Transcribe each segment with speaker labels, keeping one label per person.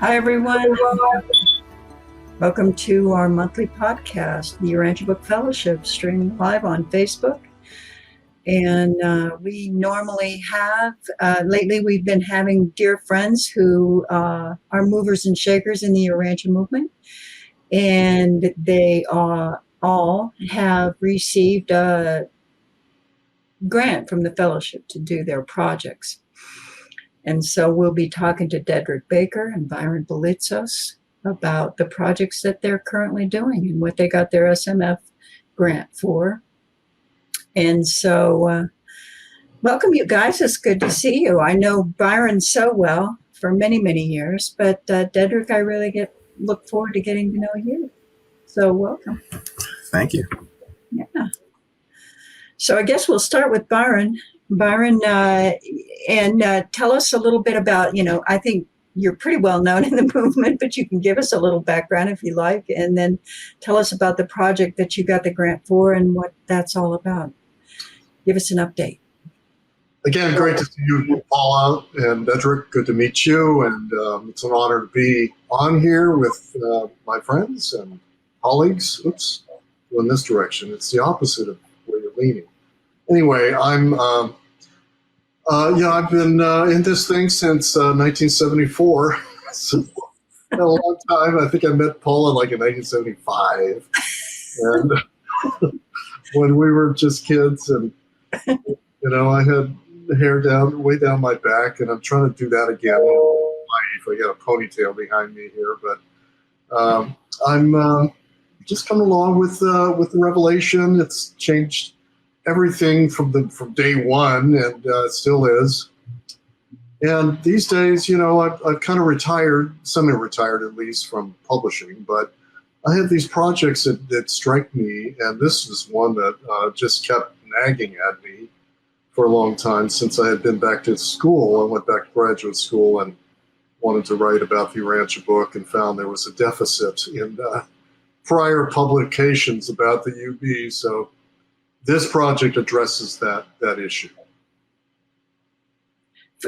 Speaker 1: Hi, everyone. Welcome to our monthly podcast, the Urantia Book Fellowship, streaming live on Facebook. And we normally have, lately we've been having dear friends who are movers and shakers in the Urantia movement. And they all have received a grant from the fellowship to do their projects. And so we'll be talking to Deadrick Baker and Byron Belitsos about the projects that they're currently doing and what they got their SMF grant for. And so welcome, you guys. It's good to see you. I know Byron so well for many, many years, but Deadrick, I really look forward to getting to know you. So welcome.
Speaker 2: Thank you.
Speaker 1: Yeah. So I guess we'll start with Byron. Byron, and tell us a little bit about, I think you're pretty well known in the movement, but you can give us a little background if you like, and then tell us about the project that you got the grant for and what that's all about. Give us an update.
Speaker 3: Again, great to see you, Paula and Deadrick. Good to meet you, and it's an honor to be on here with my friends and colleagues. Oops, in this direction. It's the opposite of where you're leaning. Anyway, I've been in this thing since 1974. So a long time. I think I met Paula like in 1975, and when we were just kids, and I had the hair way down my back, and I'm trying to do that again. I got a ponytail behind me here, but I'm just coming along with the revelation. It's changed everything from day one, and it still is. And these days, I've kind of retired, semi-retired at least, from publishing, but I have these projects that strike me, and this is one that just kept nagging at me for a long time since I had been back to school. I went back to graduate school and wanted to write about the Urantia book, and found there was a deficit in prior publications about the UB. So this project addresses that issue.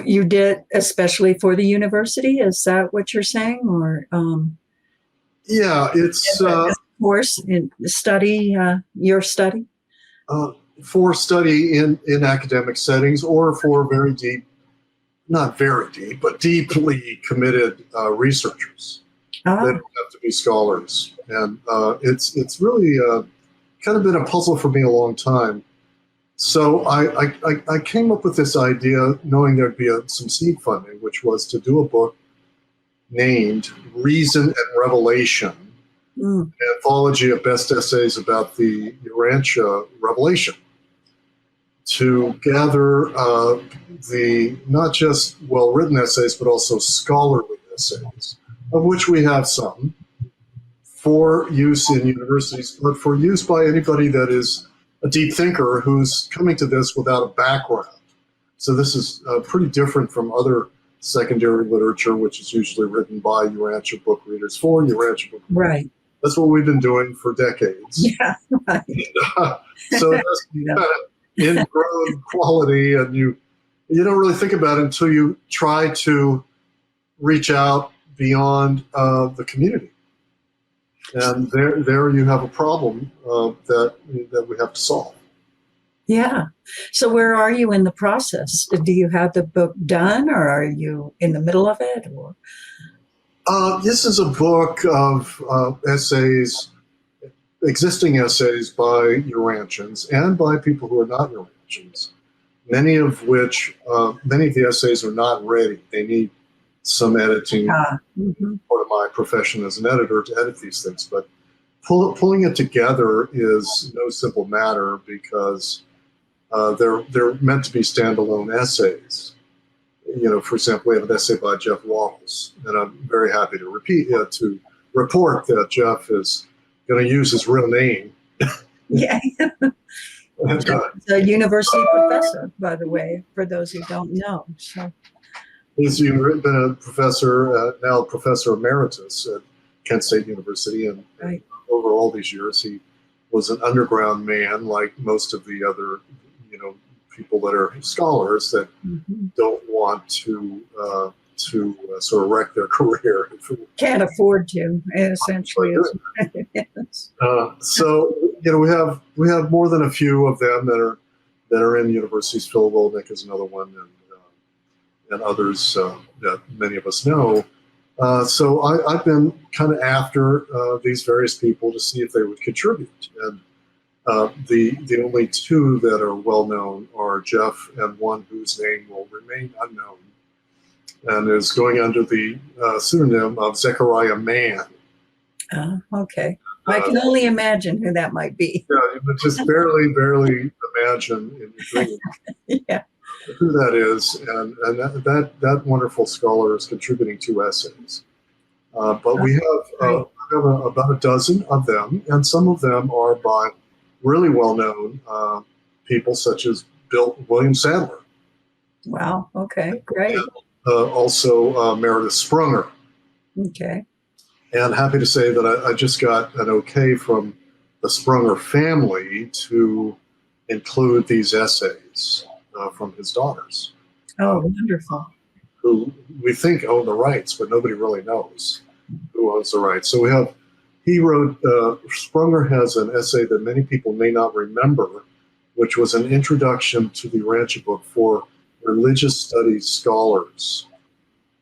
Speaker 1: You did, especially for the university? Is that what you're saying? Or
Speaker 3: yeah, it's
Speaker 1: course in study, your study?
Speaker 3: For study in academic settings, or for very deep, not very deep, but deeply committed researchers. They don't have to be scholars. And it's really kind of been a puzzle for me a long time. So I came up with this idea knowing there'd be some seed funding, which was to do a book named Reason and Revelation, an anthology of best essays about the Urantia revelation, to gather the not just well-written essays, but also scholarly essays, of which we have some, for use in universities, but for use by anybody that is a deep thinker who's coming to this without a background. So this is pretty different from other secondary literature, which is usually written by Urantia book readers for Urantia book readers.
Speaker 1: Right.
Speaker 3: That's what we've been doing for decades.
Speaker 1: Yeah, right.
Speaker 3: And, so that's kind of ingrown quality, and you don't really think about it until you try to reach out beyond the community. And there you have a problem that we have to solve.
Speaker 1: Yeah. So where are you in the process? Do you have the book done, or are you in the middle of it? Or?
Speaker 3: This is a book of essays, existing essays by Urantians and by people who are not Urantians, many of the essays are not ready. They need some editing. Part of my profession as an editor to edit these things, but pulling it together is no simple matter, because they're meant to be standalone essays. For example, we have an essay by Jeff Waffles, and I'm very happy to report that Jeff is going to use his real name.
Speaker 1: Yeah. He's a university professor, by the way, for those who don't know. So.
Speaker 3: He's been a professor, now Professor Emeritus at Kent State University, and over all these years, he was an underground man, like most of the other, people that are scholars that don't want to sort of wreck their career.
Speaker 1: Can't afford to, essentially. Yes.
Speaker 3: So we have more than a few of them that are in universities. Phil Rolnick is another one, and others that many of us know. So I've been kind of after these various people to see if they would contribute. And the only two that are well known are Jeff and one whose name will remain unknown and is going under the pseudonym of Zechariah Mann.
Speaker 1: Okay. I can only imagine who that might be.
Speaker 3: Yeah, you can just barely imagine in your dream
Speaker 1: Yeah.
Speaker 3: who that is, and that wonderful scholar is contributing 2 essays. But we have about a dozen of them, and some of them are by really well-known people such as William Sadler.
Speaker 1: Wow. Okay. Great.
Speaker 3: And, also Meredith Sprunger.
Speaker 1: Okay.
Speaker 3: And happy to say that I just got an okay from the Sprunger family to include these essays from his daughters.
Speaker 1: Oh, wonderful.
Speaker 3: Who we think own the rights, but nobody really knows who owns the rights. So he wrote, Sprunger has an essay that many people may not remember, which was an introduction to the Urantia book for religious studies scholars.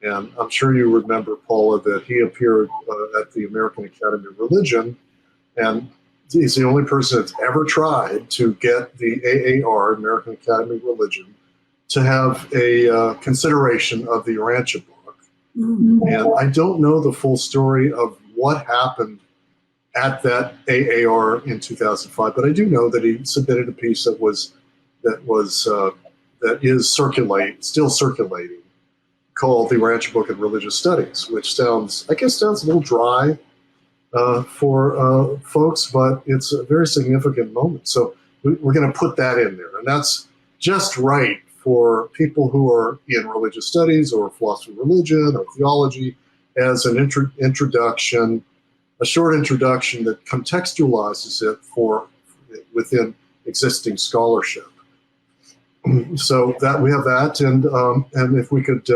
Speaker 3: And I'm sure you remember, Paula, that he appeared at the American Academy of Religion, and he's the only person that's ever tried to get the AAR, American Academy of Religion, to have a consideration of the Urantia book. Mm-hmm. And I don't know the full story of what happened at that AAR in 2005, but I do know that he submitted a piece that is still circulating, called the Urantia Book in Religious Studies, which sounds a little dry for folks, but it's a very significant moment. So we're going to put that in there, and that's just right for people who are in religious studies or philosophy of religion or theology as an introduction, a short introduction that contextualizes it for within existing scholarship. So that we have that, and if we could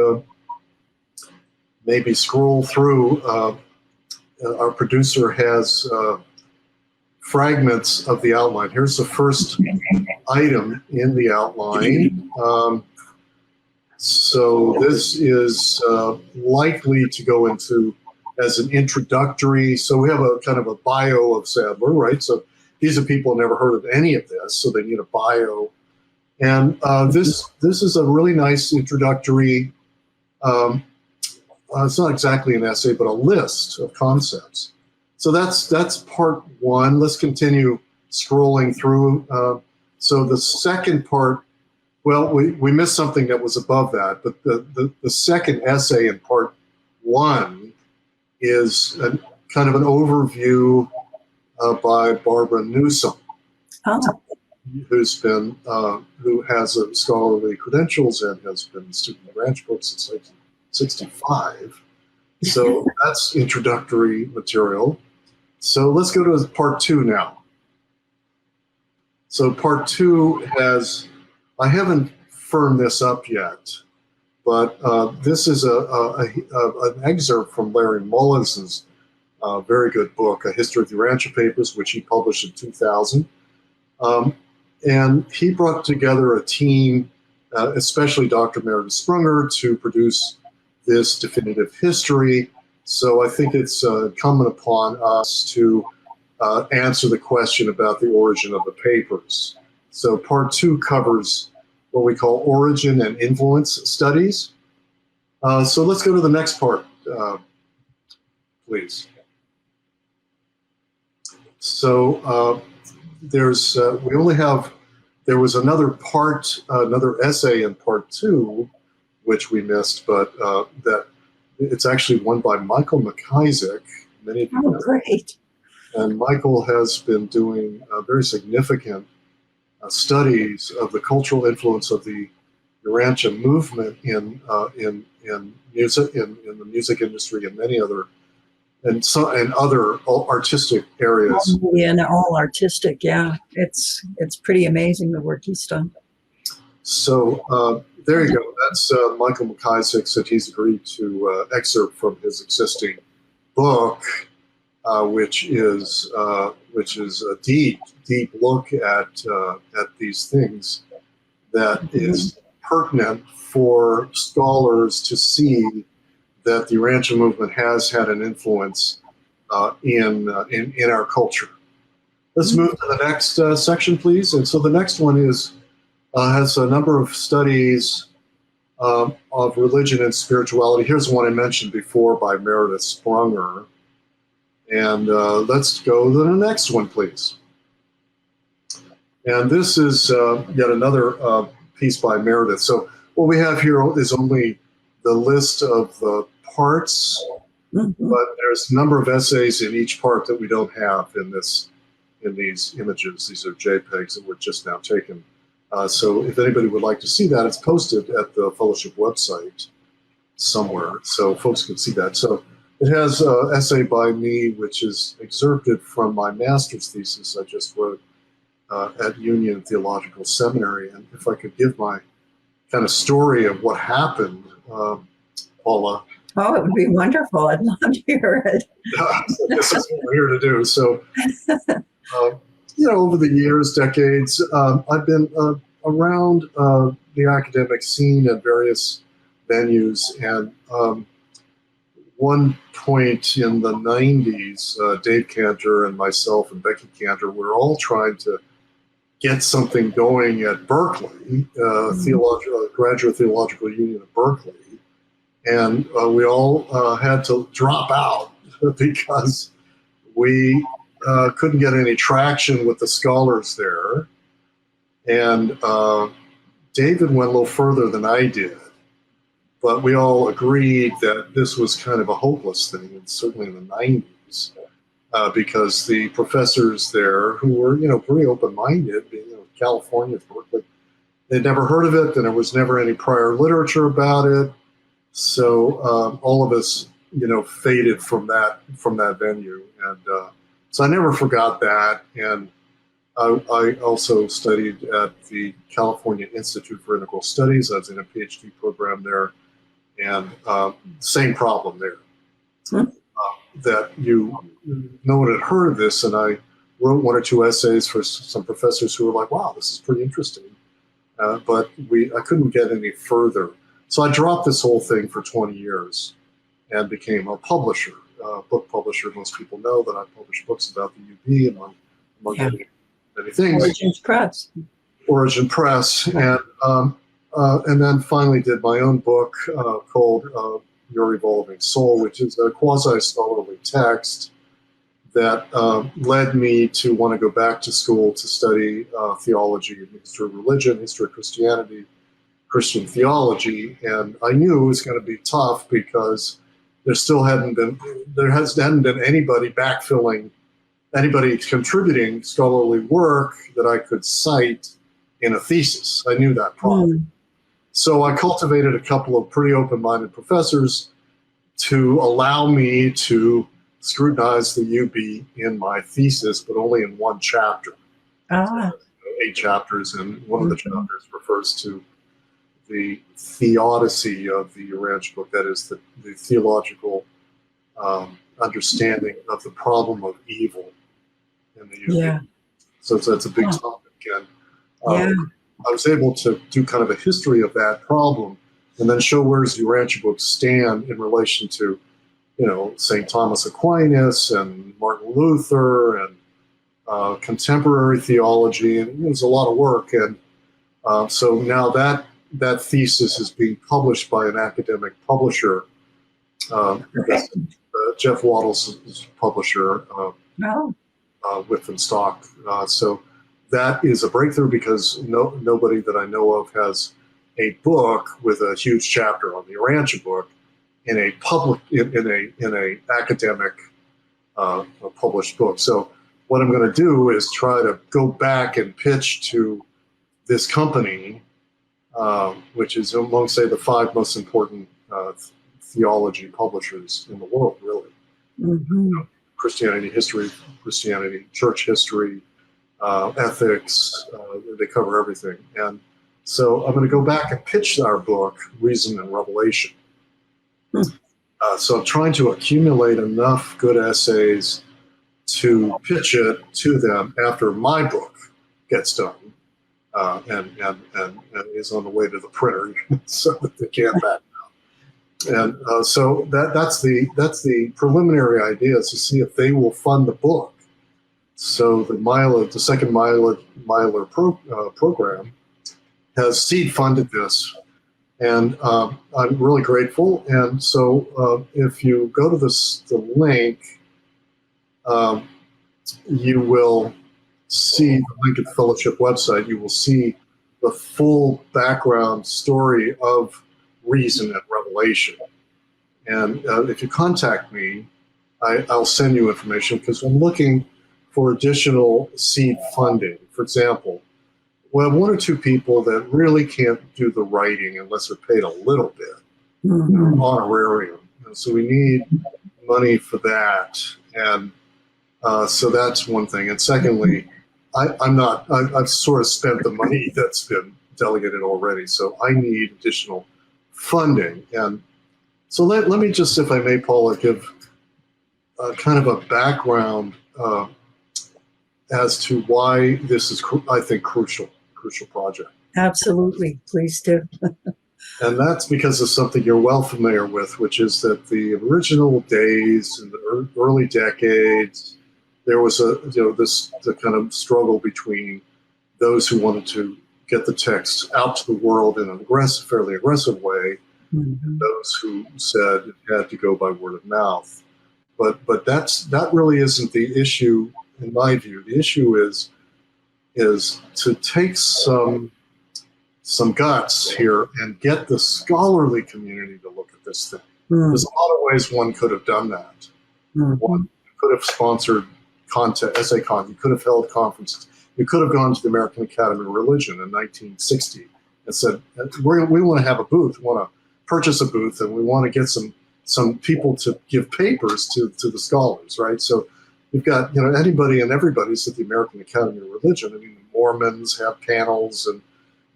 Speaker 3: maybe scroll through, our producer has fragments of the outline. Here's the first item in the outline. So this is likely to go into as an introductory. So we have a kind of a bio of Sadler, right? So these are people who never heard of any of this, so they need a bio. And this is a really nice introductory. It's not exactly an essay, but a list of concepts. So that's part one. Let's continue scrolling through. So the second part, well, we missed something that was above that, but the second essay in part one is kind of an overview by Barbara Newsom. Oh. Who has scholarly credentials and has been a student of Urantia books since 1965. So that's introductory material. So let's go to part two now. So part two I haven't firmed this up yet, but this is an excerpt from Larry Mullins's very good book, A History of the Urantia Papers, which he published in 2000. And he brought together a team, especially Dr. Meredith Sprunger, to produce this definitive history. So I think it's incumbent upon us to answer the question about the origin of the papers. So part two covers what we call origin and influence studies. So let's go to the next part, please. So there was another essay in part two, which we missed, but that it's actually one by Michael McIsaac. Many of you know. Great. And Michael has been doing very significant studies of the cultural influence of the Urantia movement in music, in the music industry, and many other and other artistic areas.
Speaker 1: And all artistic, yeah. It's pretty amazing the work he's done.
Speaker 3: So there you go. that's Michael McIsaac said he's agreed to excerpt from his existing book, which is a deep look at these things that is pertinent for scholars to see that the Urantia movement has had an influence in our culture. Let's move to the next section, please. And so the next one has a number of studies of religion and spirituality. Here's one I mentioned before by Meredith Sprunger. And let's go to the next one, please. And this is yet another piece by Meredith. So what we have here is only the list of the parts, but there's a number of essays in each part that we don't have in these images. These are JPEGs that were just now taken. So if anybody would like to see that, it's posted at the fellowship website somewhere, so folks can see that. So it has an essay by me, which is excerpted from my master's thesis I just wrote at Union Theological Seminary. And if I could give my kind of story of what happened, Paula.
Speaker 1: Oh, it would be wonderful. I'd love to hear it.
Speaker 3: This is what we're here to do. So, over the years, decades, I've been around the academic scene at various venues. And one point in the 90s, Dave Cantor and myself and Becky Cantor were all trying to get something going at Berkeley, Graduate Theological Union of Berkeley. And we all had to drop out because we couldn't get any traction with the scholars there. And David went a little further than I did, but we all agreed that this was kind of a hopeless thing, and certainly in the 90s, because the professors there, who were, pretty open-minded, being California, Berkeley, they'd never heard of it, and there was never any prior literature about it. So all of us, faded from that venue, and so I never forgot that. And I also studied at the California Institute for Integral Studies. I was in a PhD program there, and same problem there. That no one had heard of this, and I wrote one or two essays for some professors who were like, "Wow, this is pretty interesting," but I couldn't get any further. So I dropped this whole thing for 20 years and became a publisher, book publisher. Most people know that I published books about the UB, among many things. Origin Press. And then finally did my own book called Your Evolving Soul, which is a quasi-scholarly text that led me to want to go back to school to study theology and history of religion, history of Christianity, Christian theology. And I knew it was going to be tough because there hadn't been anybody backfilling, anybody contributing scholarly work that I could cite in a thesis. I knew that problem. So I cultivated a couple of pretty open-minded professors to allow me to scrutinize the UB in my thesis, but only in one chapter. So 8 chapters, and one of the chapters refers to the theodicy of the Urantia book, that is the theological understanding of the problem of evil in the UB. Yeah. So that's a big topic. And I was able to do kind of a history of that problem and then show where does the Urantia book stand in relation to, St. Thomas Aquinas and Martin Luther and contemporary theology. And it was a lot of work. And so now that thesis is being published by an academic publisher. Jeff Waddle's publisher, Whitman Stock. So that is a breakthrough because nobody that I know of has a book with a huge chapter on the Urantia book in a academic published book. So what I'm going to do is try to go back and pitch to this company, which is among, say, the 5 most important theology publishers in the world, really. Christianity history, Christianity church history, ethics, they cover everything. And So I'm going to go back and pitch our book, Reason and Revelation. So I'm trying to accumulate enough good essays to pitch it to them after my book gets done and is on the way to the printer so that they can't back down. And so that's the preliminary idea, is to see if they will fund the book. So the second Myler program has seed funded this, and I'm really grateful. And so if you go to the link, you will see the Lincoln Fellowship website. You will see the full background story of Reason and Revelation. And if you contact me, I'll send you information, because I'm looking for additional seed funding. For example, well, one or two people that really can't do the writing unless they're paid a little bit, honorarium. So we need money for that. And so that's one thing. And secondly, I've sort of spent the money that's been delegated already. So I need additional funding. And so let me just, if I may, Paula, give kind of a background as to why this is, I think, crucial project.
Speaker 1: Absolutely. Please do.
Speaker 3: And that's because of something you're well familiar with, which is that the original days in the early decades, there was the kind of struggle between those who wanted to get the text out to the world in an fairly aggressive way, and those who said it had to go by word of mouth. But that really isn't the issue, in my view. The issue is to take some guts here and get the scholarly community to look at this thing. There's a lot of ways one could have done that. One could have sponsored essay content. You could have held conferences. You could have gone to the American Academy of Religion in 1960 and said, we want to have a booth. We want to purchase a booth, and we want to get some people to give papers to the scholars, right? So you've got anybody and everybody's at the American Academy of Religion. I mean, the Mormons have panels, and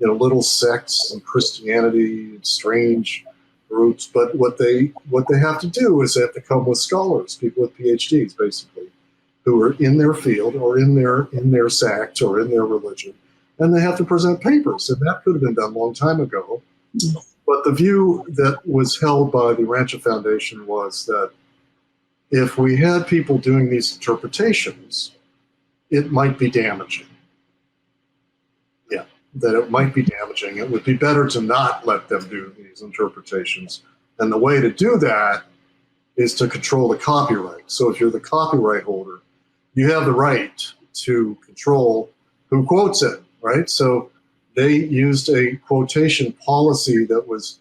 Speaker 3: little sects and Christianity and strange groups. But what they have to do is they have to come with scholars, people with PhDs, basically, who are in their field or in their sect or in their religion, and they have to present papers. And that could have been done a long time ago. But the view that was held by the Urantia Foundation was that if we had people doing these interpretations, it might be damaging. Yeah, that it might be damaging. It would be better to not let them do these interpretations. And the way to do that is to control the copyright. So if you're the copyright holder, you have the right to control who quotes it, right? So they used a quotation policy that was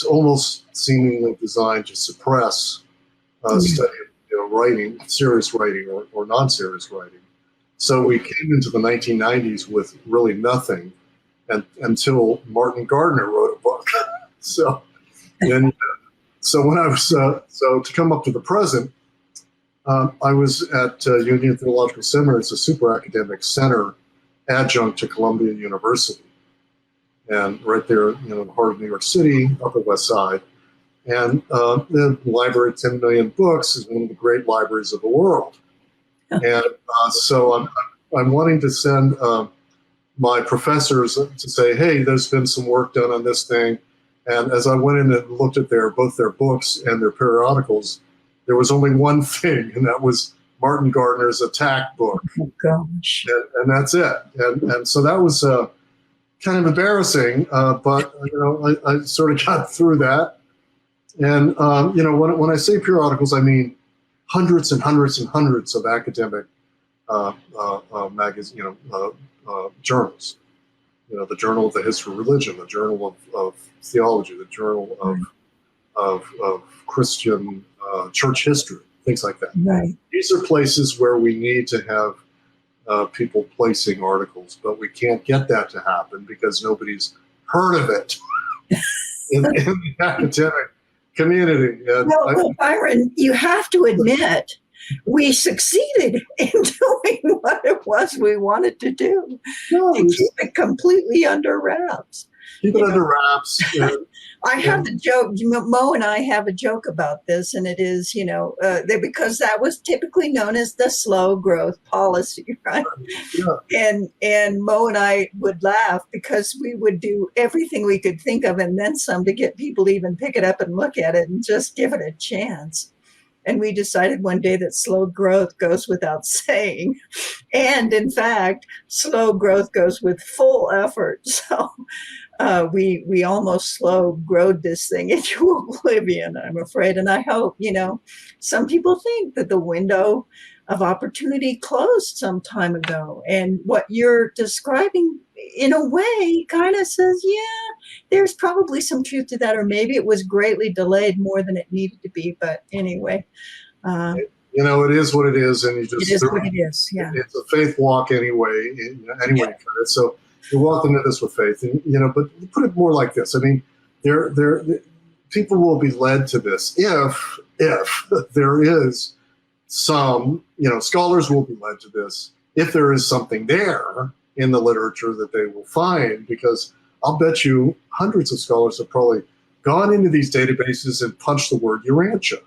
Speaker 3: almost seemingly designed to suppress study of writing, serious writing or non-serious writing. So we came into the 1990s with really nothing, and until Martin Gardner wrote a book. So when I was to come up to the present, I was at Union Theological Seminary. It's a super academic center adjunct to Columbia University, and right there, in the heart of New York City, Upper West Side. And the library, 10 million books, is one of the great libraries of the world. And so I'm wanting to send my professors to say, hey, there's been some work done on this thing. And as I went in and looked at both their books and their periodicals, there was only one thing, and that was Martin Gardner's attack book.
Speaker 1: Oh, gosh.
Speaker 3: And that's it. And so that was kind of embarrassing, but I sort of got through that. And when I say periodicals, I mean hundreds and hundreds and hundreds of academic magazines, journals. The Journal of the History of Religion, the Journal of Theology, the Journal of Christian Church History, things like that.
Speaker 1: Right.
Speaker 3: These are places where we need to have people placing articles, but we can't get that to happen because nobody's heard of it in the academic community.
Speaker 1: Well, Byron, you have to admit we succeeded in doing what it was we wanted to do.
Speaker 3: No,
Speaker 1: To keep it completely under wraps.
Speaker 3: keep it under wraps.
Speaker 1: I have the joke, Mo and I have a joke about this, and it is, because that was typically known as the slow growth policy, right?
Speaker 3: Yeah.
Speaker 1: And Mo and I would laugh because we would do everything we could think of and then some to get people to even pick it up and look at it and just give it a chance. And we decided one day that slow growth goes without saying. And in fact, slow growth goes with full effort. So we almost slow growed this thing into oblivion, I'm afraid. And I hope, some people think that the window of opportunity closed some time ago. And what you're describing in a way kind of says, yeah, there's probably some truth to that, or maybe it was greatly delayed more than it needed to be. But anyway.
Speaker 3: It is what it is. And you just,
Speaker 1: it is what it is. Yeah.
Speaker 3: It's a faith walk anyway. Yeah. So you walk into this with faith, and, but put it more like this. I mean, people will be led to this if there is some, scholars will be led to this if there is something there in the literature that they will find, because I'll bet you hundreds of scholars have probably gone into these databases and punched the word Urantia.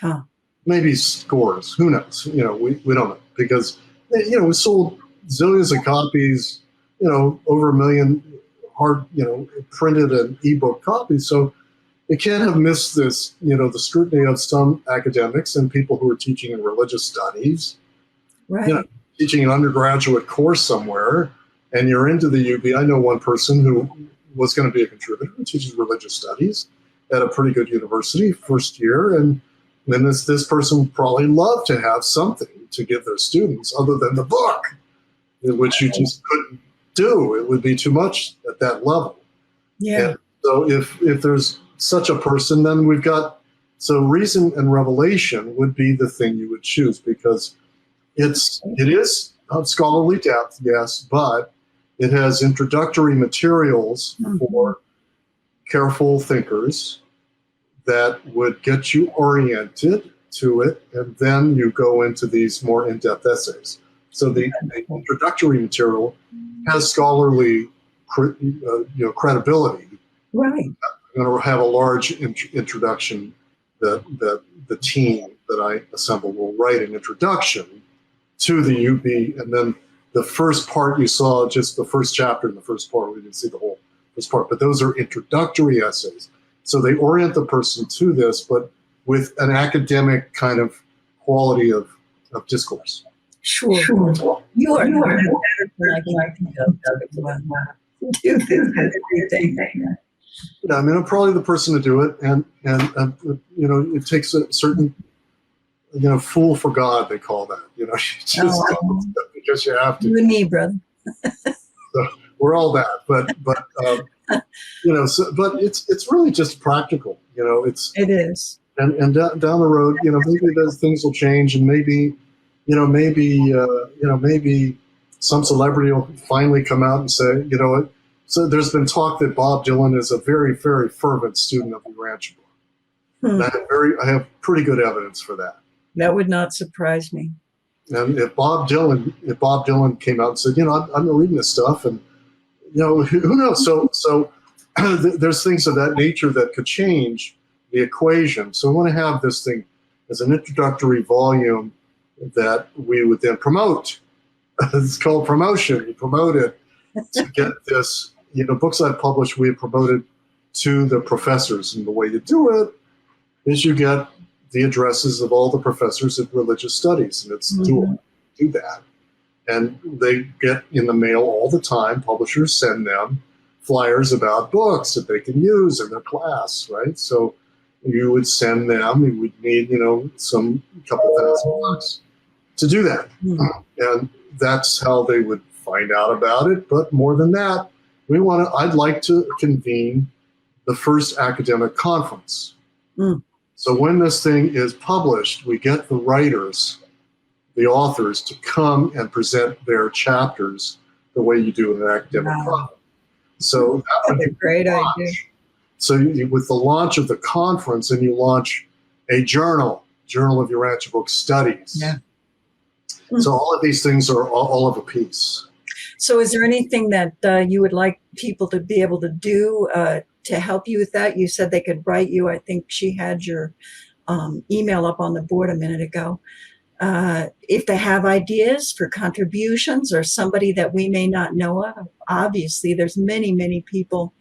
Speaker 1: Huh.
Speaker 3: Maybe scores, who knows? We don't know, because, we sold zillions of copies, over 1 million hard, printed and ebook copies. So it can't have missed this, the scrutiny of some academics and people who are teaching in religious studies,
Speaker 1: right.
Speaker 3: Teaching an undergraduate course somewhere, and you're into the UB. I know one person who was going to be a contributor who teaches religious studies at a pretty good university first year. And then this person would probably love to have something to give their students other than the book, which you just couldn't do. It would be too much at that level.
Speaker 1: Yeah.
Speaker 3: And so if there's such a person, then we've got, so reason and revelation would be the thing you would choose, because it is scholarly depth, yes, but it has introductory materials for careful thinkers that would get you oriented to it, and then you go into these more in-depth essays. So the introductory material has scholarly credibility.
Speaker 1: Right.
Speaker 3: I'm going to have a large introduction that the team that I assemble will write an introduction to the UB, and then the first part you saw, just the first chapter in the first part. We didn't see the whole first part, but those are introductory essays. So they orient the person to this, but with an academic kind of quality of discourse.
Speaker 1: Sure. You are better than I can do this.
Speaker 3: I mean, I'm probably the person to do it, and it takes a certain, fool for God, they call that. Because you have to.
Speaker 1: You and me, brother.
Speaker 3: So we're all that, but but it's really just practical. It
Speaker 1: is.
Speaker 3: And down the road, maybe those things will change, and maybe some celebrity will finally come out and say, So there's been talk that Bob Dylan is a very, very fervent student of the Urantia book. And I have pretty good evidence for that.
Speaker 1: That would not surprise me.
Speaker 3: And if Bob Dylan came out and said, I'm reading this stuff, and who knows? So there's things of that nature that could change the equation. So I want to have this thing as an introductory volume that we would then promote. It's called promotion. You promote it to get this. Books I've published, we have promoted to the professors, and the way you do it is you get the addresses of all the professors of religious studies, and it's dual. Do that, and they get in the mail all the time. Publishers send them flyers about books that they can use in their class, right? So you would send them. You would need, some couple $1,000 to do that, and that's how they would find out about it. But more than that, I'd like to convene the first academic conference. So when this thing is published, we get the writers, the authors, to come and present their chapters the way you do in an academic conference. So that would be
Speaker 1: a great idea.
Speaker 3: So with the launch of the conference, and you launch a journal, Journal of Urantia Book Studies.
Speaker 1: Yeah.
Speaker 3: So all of these things are all of a piece.
Speaker 1: So is there anything that you would like people to be able to do to help you with that? You said they could write you. I think she had your email up on the board a minute ago. If they have ideas for contributions or somebody that we may not know of, obviously there's many people,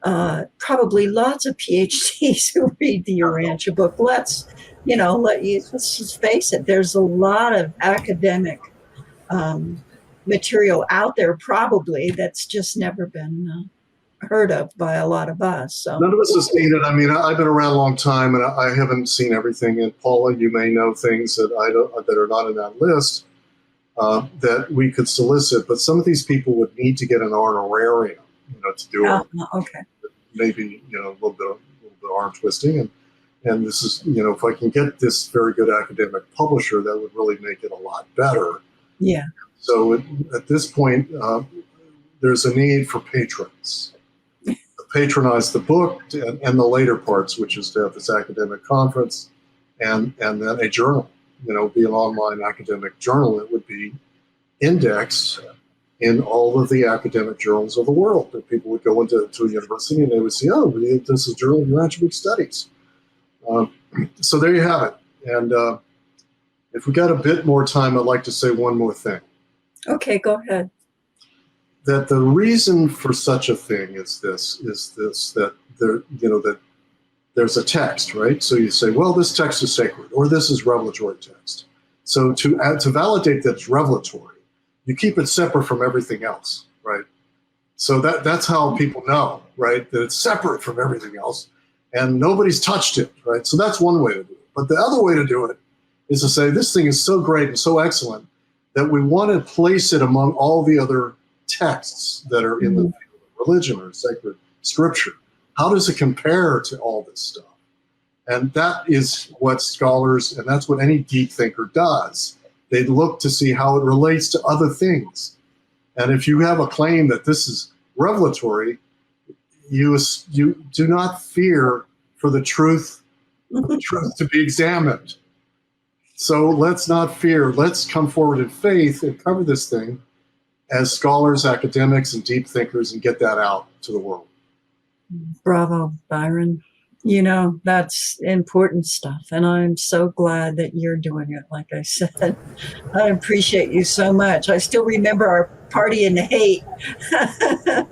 Speaker 1: probably lots of PhDs who read the Urantia book. Let's just face it. There's a lot of academic material out there probably that's just never been heard of by a lot of us. So
Speaker 3: none of us have seen it. I mean, I've been around a long time, and I haven't seen everything. And Paula, you may know things that that are not in that list that we could solicit. But some of these people would need to get an honorarium, to do it.
Speaker 1: Okay.
Speaker 3: Maybe a little bit arm twisting, and this is if I can get this very good academic publisher, that would really make it a lot better.
Speaker 1: Yeah.
Speaker 3: So at this point, there's a need for patrons to patronize the book and the later parts, which is to have this academic conference and then a journal, be an online academic journal. It would be indexed in all of the academic journals of the world. And people would go into a university and they would see, oh, this is Journal of Urantia Book Studies. So there you have it. And if we got a bit more time, I'd like to say one more thing.
Speaker 1: Okay, go ahead.
Speaker 3: That the reason for such a thing is that that there's a text, right? So you say, well, this text is sacred, or this is revelatory text. So to validate that it's revelatory, you keep it separate from everything else, right? So that's how people know, right? That it's separate from everything else, and nobody's touched it, right? So that's one way to do it. But the other way to do it is to say this thing is so great and so excellent that we want to place it among all the other texts that are in the field of religion or sacred scripture. How does it compare to all this stuff? And that is what scholars, and that's what any deep thinker does. They look to see how it relates to other things. And if you have a claim that this is revelatory, you do not fear for the truth to be examined. So let's not fear. Let's come forward in faith and cover this thing as scholars, academics, and deep thinkers and get that out to the world.
Speaker 1: Bravo, Byron. That's important stuff. And I'm so glad that you're doing it. Like I said, I appreciate you so much. I still remember our party in hate in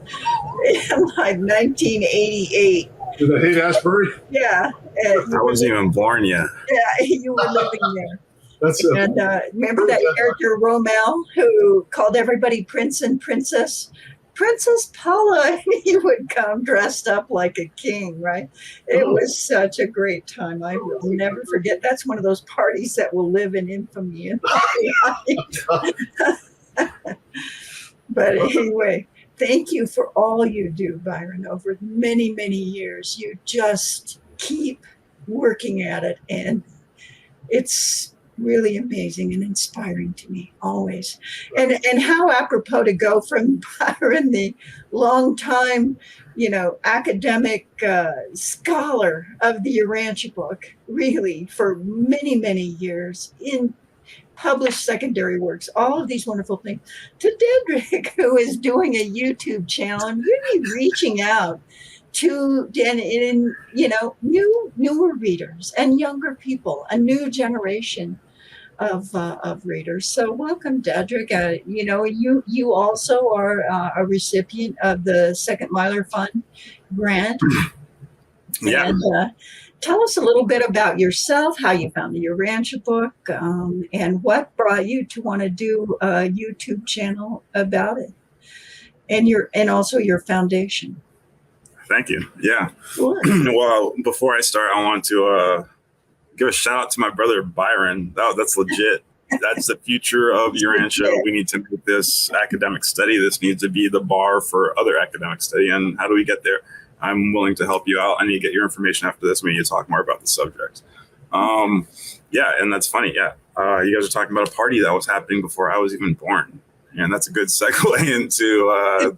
Speaker 1: like 1988.
Speaker 3: Did I hate Ashbury?
Speaker 1: Yeah.
Speaker 2: I wasn't even born yet.
Speaker 1: Yeah, you were living there.
Speaker 3: And
Speaker 1: remember that character Romel who called everybody prince and princess? Princess Paula, he would come dressed up like a king, right? It was such a great time. I will never forget. That's one of those parties that will live in infamy in my life. But anyway, thank you for all you do, Byron, over many, many years. You just keep working at it, and it's really amazing and inspiring to me always. And how apropos to go from Byron, the longtime, academic scholar of the Urantia book, really for many, many years in published secondary works, all of these wonderful things, to Deadrick, who is doing a YouTube channel and really reaching out to newer readers and younger people, a new generation of readers. So welcome, Deadrick. You also are a recipient of the Second Myler Fund grant.
Speaker 2: Yeah.
Speaker 1: And tell us a little bit about yourself, how you found the Urantia book, and what brought you to want to do a YouTube channel about it, and also your foundation.
Speaker 2: Thank you. Yeah.
Speaker 1: Sure.
Speaker 2: Well, before I start, I want to give a shout out to my brother Byron. That's legit. That's the future of Urantia. We need to make this academic study. This needs to be the bar for other academic study. And how do we get there? I'm willing to help you out. I need to get your information after this. We need to talk more about the subject. Yeah, and that's funny. Yeah, you guys are talking about a party that was happening before I was even born. And that's a good segue into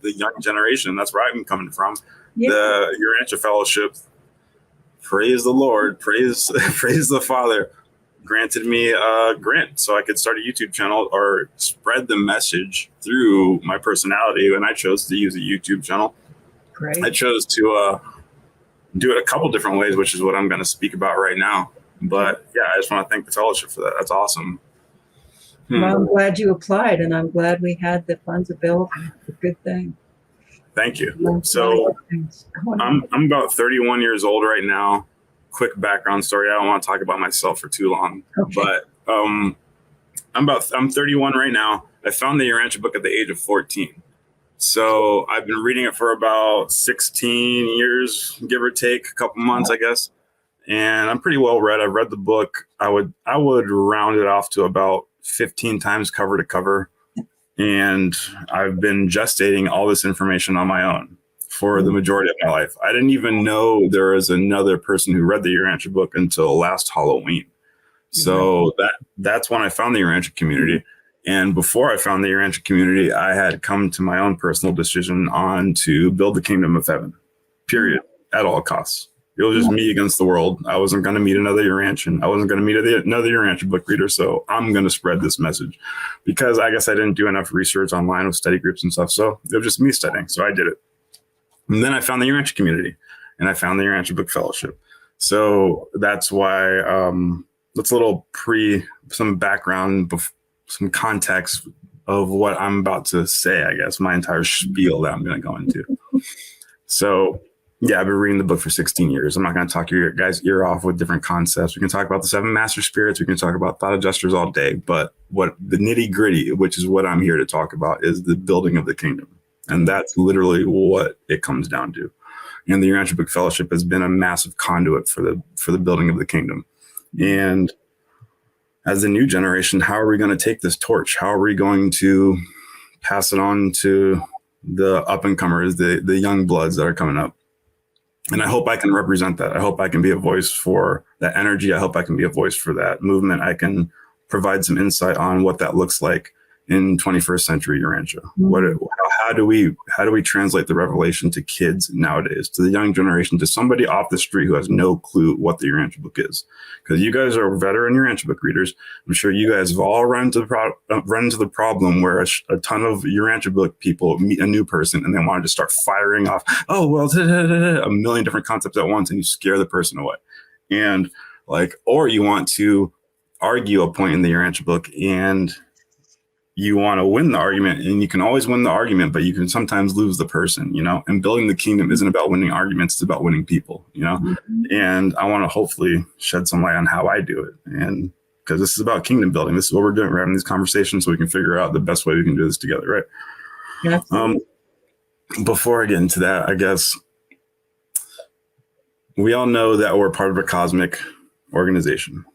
Speaker 2: the young generation. That's where I'm coming from. Yeah. The Urantia Fellowship. Praise the Lord. Praise the Father. granted me a grant so I could start a YouTube channel or spread the message through my personality. And I chose to use a YouTube channel.
Speaker 1: Great.
Speaker 2: I chose to do it a couple different ways, which is what I'm going to speak about right now. But yeah, I just want to thank the fellowship for that. That's awesome.
Speaker 1: Well, I'm glad you applied, and I'm glad we had the funds available. It's a good thing.
Speaker 2: Thank you. So I'm about 31 years old right now. Quick background story. I don't want to talk about myself for too long, but I'm 31 right now. I found the Urantia book at the age of 14. So I've been reading it for about 16 years, give or take a couple months, I guess. And I'm pretty well read. I've read the book. I would round it off to about 15 times cover to cover. And I've been gestating all this information on my own for the majority of my life. I didn't even know there was another person who read the Urantia book until last Halloween. So that's when I found the Urantia community. And before I found the Urantia community, I had come to my own personal decision on to build the kingdom of heaven, period, at all costs. It was just me against the world. I wasn't going to meet another Urantian. I wasn't going to meet another Urantia book reader. So I'm going to spread this message because I guess I didn't do enough research online with study groups and stuff. So it was just me studying. So I did it. And then I found the Urantia community and I found the Urantia Book Fellowship. So that's why that's a little some background, some context of what I'm about to say, I guess, my entire spiel that I'm going to go into. So, yeah, I've been reading the book for 16 years. I'm not going to talk your guys' ear off with different concepts. We can talk about the 7 master spirits. We can talk about thought adjusters all day. But what the nitty gritty, which is what I'm here to talk about, is the building of the kingdom. And that's literally what it comes down to. And the Urantia Book Fellowship has been a massive conduit for the building of the kingdom. And as the new generation, how are we going to take this torch? How are we going to pass it on to the up and comers, the young bloods that are coming up? And I hope I can represent that. I hope I can be a voice for that energy. I hope I can be a voice for that movement. I can provide some insight on what that looks like in 21st century Urantia. How do we translate the revelation to kids nowadays, to the young generation, to somebody off the street who has no clue what the Urantia book is? Because you guys are veteran Urantia book readers. I'm sure you guys have all run into the problem where a ton of Urantia book people meet a new person and they want to just start firing off, a million different concepts at once, and you scare the person away. And or you want to argue a point in the Urantia book and you want to win the argument, and you can always win the argument, but you can sometimes lose the person, and building the kingdom isn't about winning arguments. It's about winning people, and I want to hopefully shed some light on how I do it. And because this is about kingdom building, this is what we're doing. We're having these conversations so we can figure out the best way we can do this together. Right. Yeah. Before I get into that, I guess we all know that we're part of a cosmic organization.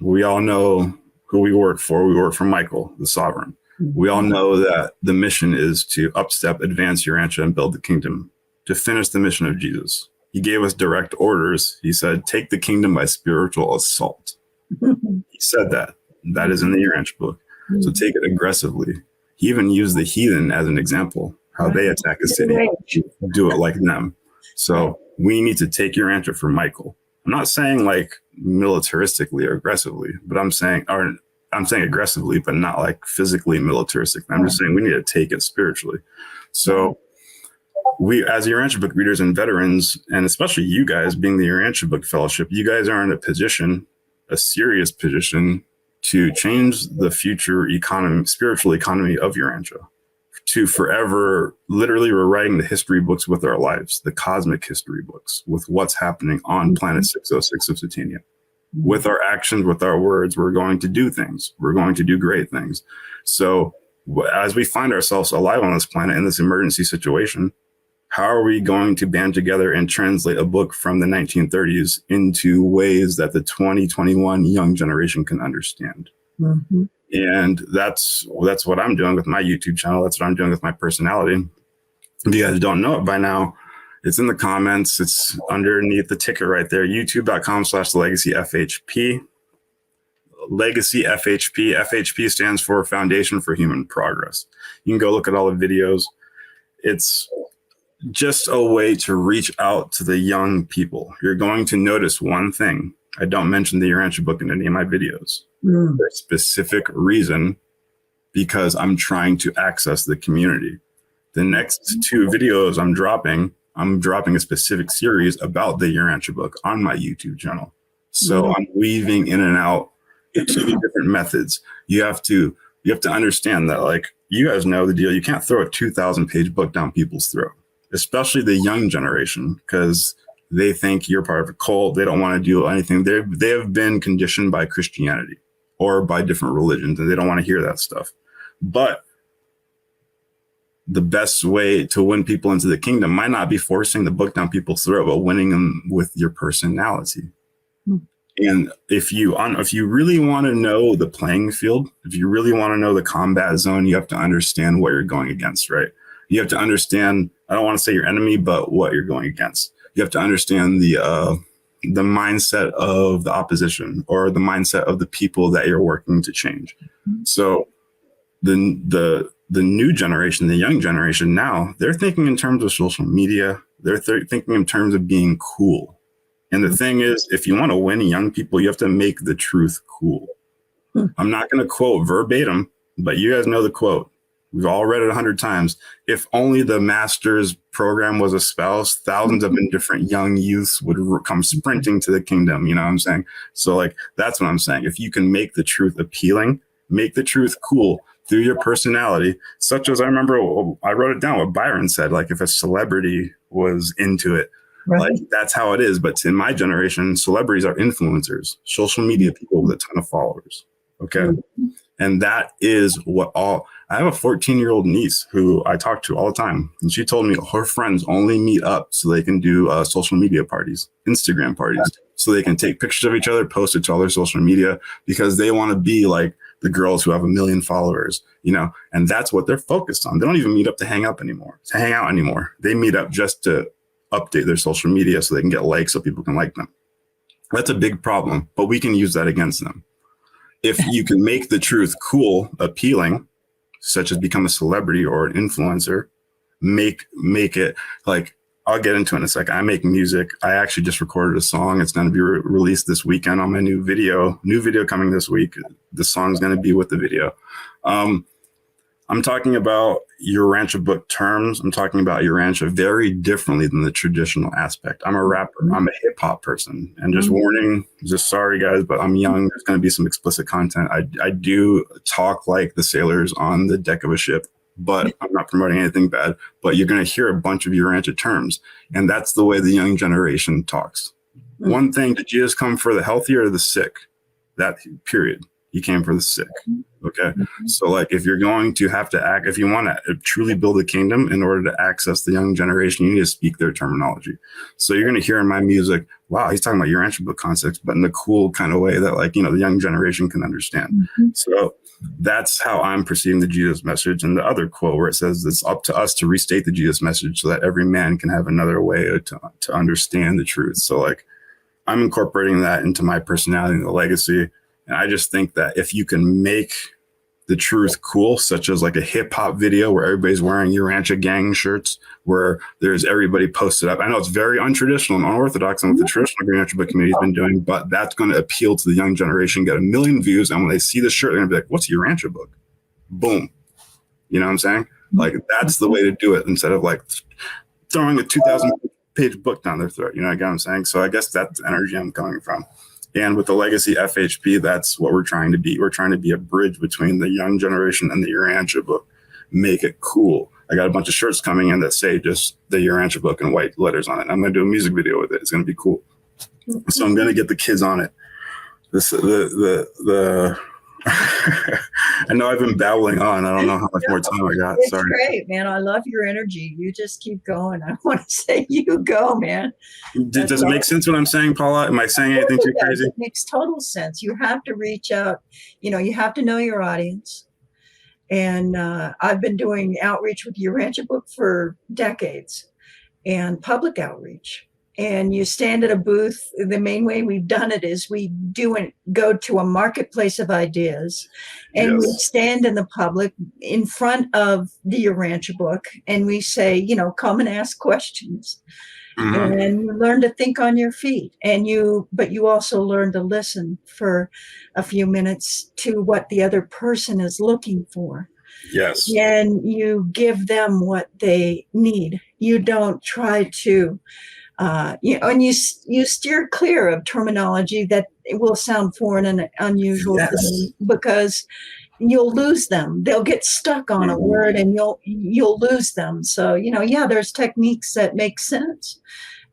Speaker 2: We all know who we work for. We work for Michael, the sovereign. We all know that the mission is to upstep, advance Urantia, and build the kingdom, to finish the mission of Jesus. He gave us direct orders. He said, take the kingdom by spiritual assault. He said that. That is in the Urantia book. So take it aggressively. He even used the heathen as an example, how they attack a city. Do it like them. So we need to take Urantia for Michael. I'm not saying militaristically or aggressively, but I'm saying aggressively, but not physically militaristic. I'm just saying we need to take it spiritually. So we, as Urantia book readers and veterans, and especially you guys being the Urantia Book Fellowship, you guys are in a serious position to change the future spiritual economy of Urantia, to forever literally rewriting the history books with our lives, the cosmic history books, with what's happening on planet 606 of Titania. With our actions, with our words, we're going to do things. We're going to do great things. So as we find ourselves alive on this planet in this emergency situation, how are we going to band together and translate a book from the 1930s into ways that the 2021 young generation can understand? Mm-hmm. And that's what I'm doing with my YouTube channel. That's what I'm doing with my personality. If you guys don't know it by now, it's in the comments. It's underneath the ticker right there, youtube.com/legacyfhp. Legacy FHP. FHP stands for Foundation for Human Progress. You can go look at all the videos. It's just a way to reach out to the young people. You're going to notice one thing. I don't mention the Urantia book in any of my videos. For a specific reason, because I'm trying to access the community. The next 2 videos I'm dropping a specific series about the Urantia book on my YouTube channel. So I'm weaving in and out 2 different methods. You have to understand that, like, you guys know the deal. You can't throw a 2,000-page book down people's throat, especially the young generation, because they think you're part of a cult. They don't want to do anything. They have been conditioned by Christianity or by different religions, and they don't want to hear that stuff. But the best way to win people into the kingdom might not be forcing the book down people's throat, but winning them with your personality. And if you really want to know the playing field, if you really want to know the combat zone, you have to understand what you're going against, right? You have to understand, I don't want to say your enemy, but what you're going against. You have to understand the mindset of the opposition, or the mindset of the people that you're working to change. So the new generation, the young generation now, they're thinking in terms of social media. They're thinking in terms of being cool. And the thing is, if you want to win young people, you have to make the truth cool. I'm not going to quote verbatim, but you guys know the quote. We've all read it 100 times. If only the master's program was a spouse, thousands of indifferent young youths would come sprinting to the kingdom. You know what I'm saying? So, like, that's what I'm saying. If you can make the truth appealing, make the truth cool through your personality, such as, I remember I wrote it down what Byron said, like, if a celebrity was into it, right. Like, that's how it is. But in my generation, celebrities are influencers, social media people with a ton of followers. Okay. And that is what I have a 14-year-old niece who I talk to all the time. And she told me her friends only meet up so they can do social media parties, Instagram parties, so they can take pictures of each other, post it to all their social media, because they want to be like the girls who have 1 million followers, you know, and that's what they're focused on. They don't even meet up to hang out anymore. They meet up just to update their social media so they can get likes so people can like them. That's a big problem, but we can use that against them. If you can make the truth cool, appealing, such as become a celebrity or an influencer, make it like, I'll get into it in a second. I make music. I actually just recorded a song. It's going to be released this weekend on my new video coming this week. The song's going to be with the video. I'm talking about Urantia book terms. I'm talking about Urantia very differently than the traditional aspect. I'm a rapper. I'm a hip hop person. And just warning, just sorry guys, but I'm young. There's going to be some explicit content. I do talk like the sailors on the deck of a ship, but I'm not promoting anything bad. But you're going to hear a bunch of Urantia terms. And that's the way the young generation talks. One thing, did Jesus come for the healthy or the sick? That period. He came for the sick. Okay. So, like, if you're going to have to act, if you want to truly build a kingdom, in order to access the young generation, you need to speak their terminology. So you're going to hear in my music, wow, he's talking about Urantia book concepts, but in the cool kind of way that, like, you know, the young generation can understand. So that's how I'm perceiving the Jesus message. And the other quote where it says, it's up to us to restate the Jesus message so that every man can have another way to understand the truth. So, like, I'm incorporating that into my personality and the legacy. And I just think that if you can make the truth cool, such as like a hip hop video where everybody's wearing Urantia gang shirts, where there's everybody posted up. I know it's very untraditional and unorthodox and what the traditional Urantia book community has been doing, but that's going to appeal to the young generation, get 1 million views. And when they see the shirt, they're going to be like, what's a Urantia book? Boom. You know what I'm saying? Like, that's the way to do it, instead of like throwing a 2,000-page book down their throat. You know what I'm saying? So I guess that's the energy I'm coming from. And with the legacy FHP, that's what we're trying to be. We're trying to be a bridge between the young generation and the Urantia book. Make it cool. I got a bunch of shirts coming in that say just the Urantia book in white letters on it. I'm going to do a music video with it. It's going to be cool. So I'm going to get the kids on it. I know I've been babbling on. I don't know how much more time I got.
Speaker 1: It's
Speaker 2: Sorry.
Speaker 1: Great, man. I love your energy. You just keep going. I want to say you go, man.
Speaker 2: Does it make sense what I'm saying, Paula? Am I saying anything too crazy?
Speaker 1: It makes total sense. You have to reach out. You know, you have to know your audience. And I've been doing outreach with Urantia book for decades, and public outreach. And you stand at a booth. The main way we've done it is we go to a marketplace of ideas, and we stand in the public in front of the Urantia book, and we say, you know, come and ask questions.
Speaker 2: Mhm.
Speaker 1: and you learn to think on your feet, but you also learn to listen for a few minutes to what the other person is looking for,
Speaker 2: Yes.
Speaker 1: and you give them what they need. You don't try to and you steer clear of terminology that will sound foreign and unusual to
Speaker 2: Yes.
Speaker 1: them, because you'll lose them. They'll get stuck on a
Speaker 2: Mhm.
Speaker 1: word and you'll lose them. So, yeah, there's techniques that make sense.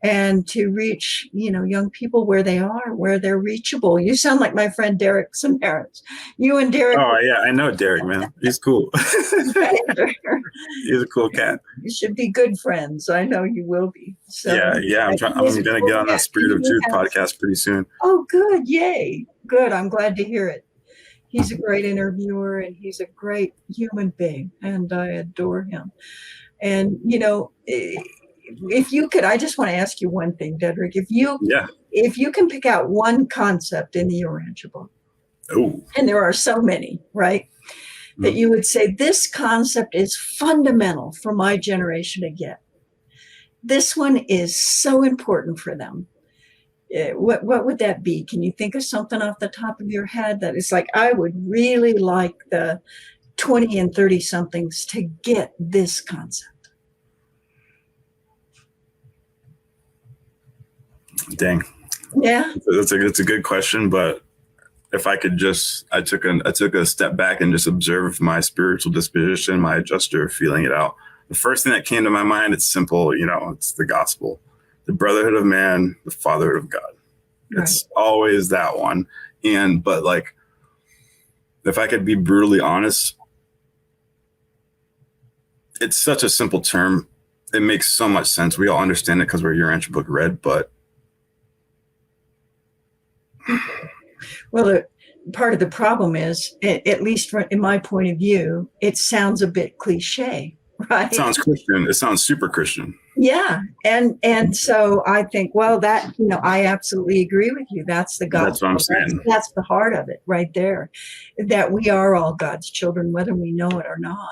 Speaker 1: And to reach, young people where they are, where they're reachable. You sound like my friend Derek Samaras. You and Derek
Speaker 2: Oh yeah, I know Derek, man. He's cool. He's a cool cat.
Speaker 1: you should be good friends. I know you will be. So
Speaker 2: Yeah, yeah. I'm
Speaker 1: he is a
Speaker 2: gonna
Speaker 1: cool
Speaker 2: get on
Speaker 1: cat.
Speaker 2: that Spirit of
Speaker 1: He
Speaker 2: Truth
Speaker 1: has-
Speaker 2: podcast pretty soon.
Speaker 1: Oh, good. Yay. Good. I'm glad to hear it. He's a great interviewer and he's a great human being, and I adore him. And, if you could, I just want to ask you one thing, Dedrick.
Speaker 2: Yeah.
Speaker 1: If you can pick out one concept in the Urantia book,
Speaker 2: Oh.
Speaker 1: and there are so many, right, that you would say this concept is fundamental for my generation to get. This one is so important for them. What would that be? Can you think of something off the top of your head that is like, I would really like the 20 and 30 somethings to get this concept?
Speaker 2: Dang.
Speaker 1: Yeah.
Speaker 2: That's a good question, but if I could I took a step back and just observe my spiritual disposition, my adjuster, feeling it out. The first thing that came to my mind, it's simple, it's the gospel, the brotherhood of man, the fatherhood of God. It's always that one. But like, if I could be brutally honest, it's such a simple term. It makes so much sense. We all understand it because we're Urantia book read, but
Speaker 1: well, part of the problem is, at least in my point of view, it sounds a bit cliche, right?
Speaker 2: It sounds Christian. It sounds super Christian.
Speaker 1: Yeah. And so I think, well, that, I absolutely agree with you. That's the gospel.
Speaker 2: That's what I'm saying.
Speaker 1: That's the heart of it right there, that we are all God's children, whether we know it or not,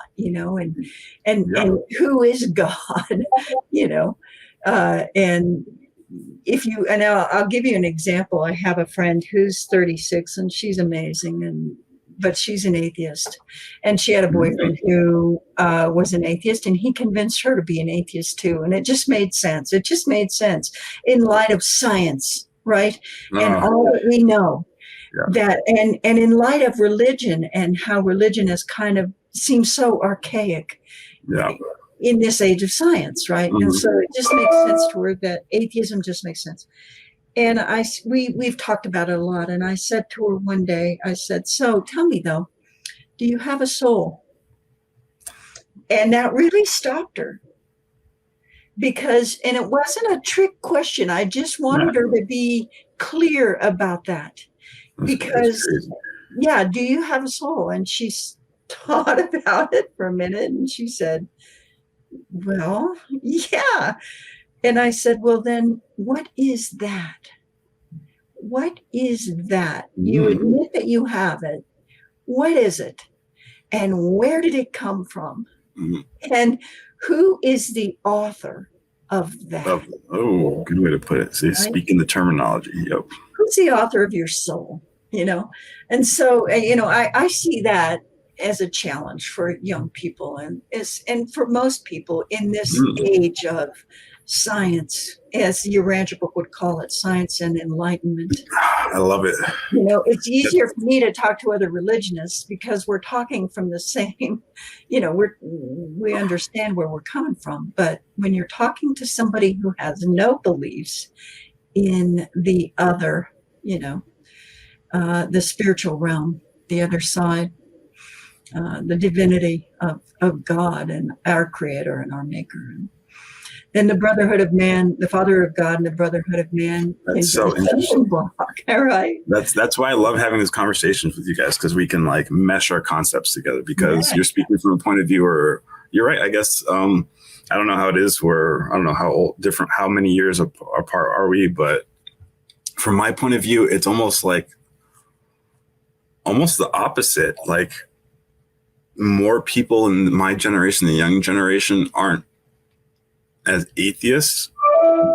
Speaker 1: and who is God, and I'll give you an example. I have a friend who's 36 and she's amazing, but she's an atheist, and she had a boyfriend who was an atheist, and he convinced her to be an atheist too. And it just made sense. It just made sense in light of science, right? And all that we know, that, and in light of religion and how religion has kind of seems so archaic.
Speaker 2: Yeah.
Speaker 1: In this age of science, right? Mm-hmm. And so it just makes sense to her that atheism just makes sense. And we've talked about it a lot. And I said to her one day, I said, so tell me though, do you have a soul? And that really stopped her, and it wasn't a trick question. I just wanted her to be clear about that. Because, do you have a soul? And she thought about it for a minute and she said, well, yeah. And I said, well, then what is that? What is that? You admit that you have it. What is it? And where did it come from? And who is the author of that?
Speaker 2: Oh, good way to put it. See, speaking the terminology. Yep.
Speaker 1: Who's the author of your soul? And so, I see that as a challenge for young people and for most people in this age of science, as the Urantia book would call it, science and enlightenment.
Speaker 2: I love it.
Speaker 1: It's easier for me to talk to other religionists because we're talking from the same, we understand where we're coming from. But when you're talking to somebody who has no beliefs in the other, the spiritual realm, the other side, the divinity of God and our creator and our maker. And then the brotherhood of man, the father of God and the brotherhood of man.
Speaker 2: That's so interesting.
Speaker 1: All right.
Speaker 2: That's why I love having these conversations with you guys, because we can like mesh our concepts together, because you're speaking from a point of view where you're right. I guess, I don't know how it is where, I don't know how many years apart are we, but from my point of view, it's almost the opposite. Like, more people in my generation, the young generation, aren't as atheists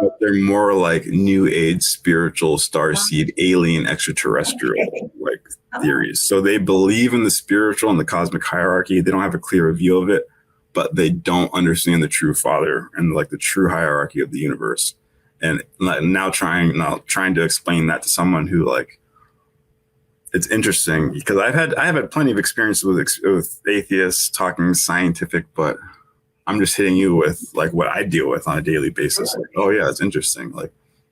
Speaker 2: but they're more like new age, spiritual, starseed, alien, extraterrestrial like theories. So they believe in the spiritual and the cosmic hierarchy. They don't have a clear view of it, but they don't understand the true Father and like the true hierarchy of the universe. And now trying to explain that to someone who like, it's interesting because I've had plenty of experience with atheists talking scientific, but I'm just hitting you with like what I deal with on a daily basis. Like, oh yeah, it's interesting. Like,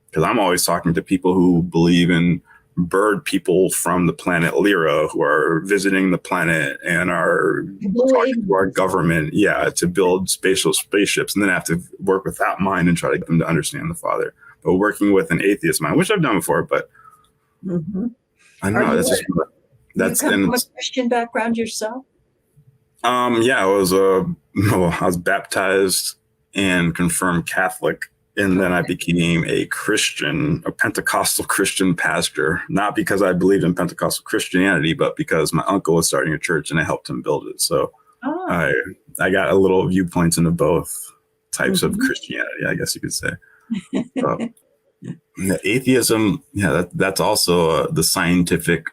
Speaker 2: because I'm always talking to people who believe in bird people from the planet Lyra who are visiting the planet and are talking to our government, to build spaceships, and then have to work with that mind and try to get them to understand the Father. But working with an atheist mind, which I've done before, but I don't know. That's
Speaker 1: you come from a Christian background yourself?
Speaker 2: I was baptized and confirmed Catholic, and then I became a Pentecostal Christian pastor, not because I believed in Pentecostal Christianity, but because my uncle was starting a church and I helped him build it. So I got a little viewpoints into both types of Christianity, I guess you could say. The atheism, that's also the scientific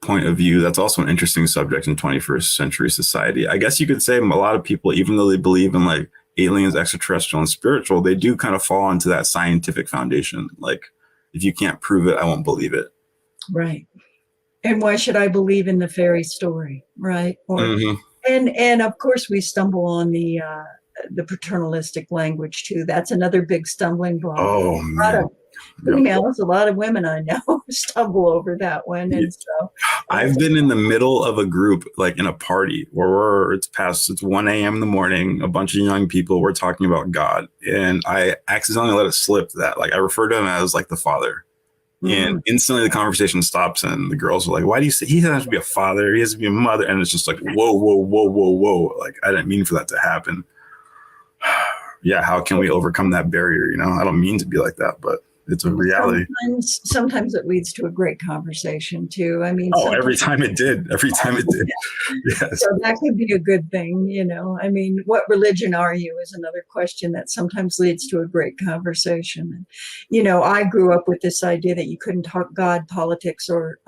Speaker 2: point of view. That's also an interesting subject in 21st century society. I guess you could say a lot of people, even though they believe in like aliens, extraterrestrial, and spiritual, they do kind of fall into that scientific foundation. Like, if you can't prove it, I won't believe it.
Speaker 1: Right. And why should I believe in the fairy story? Right. And of course we stumble on the paternalistic language too. That's another big stumbling block.
Speaker 2: Oh man.
Speaker 1: A lot of women I know stumble over that one. And so
Speaker 2: I've been in the middle of a group, like in a party where it's 1 a.m. in the morning, a bunch of young people, we're talking about God. And I accidentally let it slip that like I refer to him as like the Father. And instantly the conversation stops and the girls are like, why do you say he doesn't have to be a father? He has to be a mother. And it's just like, whoa. Like, I didn't mean for that to happen. How can we overcome that barrier? I don't mean to be like that, but it's a reality.
Speaker 1: Sometimes it leads to a great conversation too. I mean,
Speaker 2: every time it did. Yes.
Speaker 1: So that could be a good thing, I mean, what religion are you is another question that sometimes leads to a great conversation. And, I grew up with this idea that you couldn't talk God, politics, or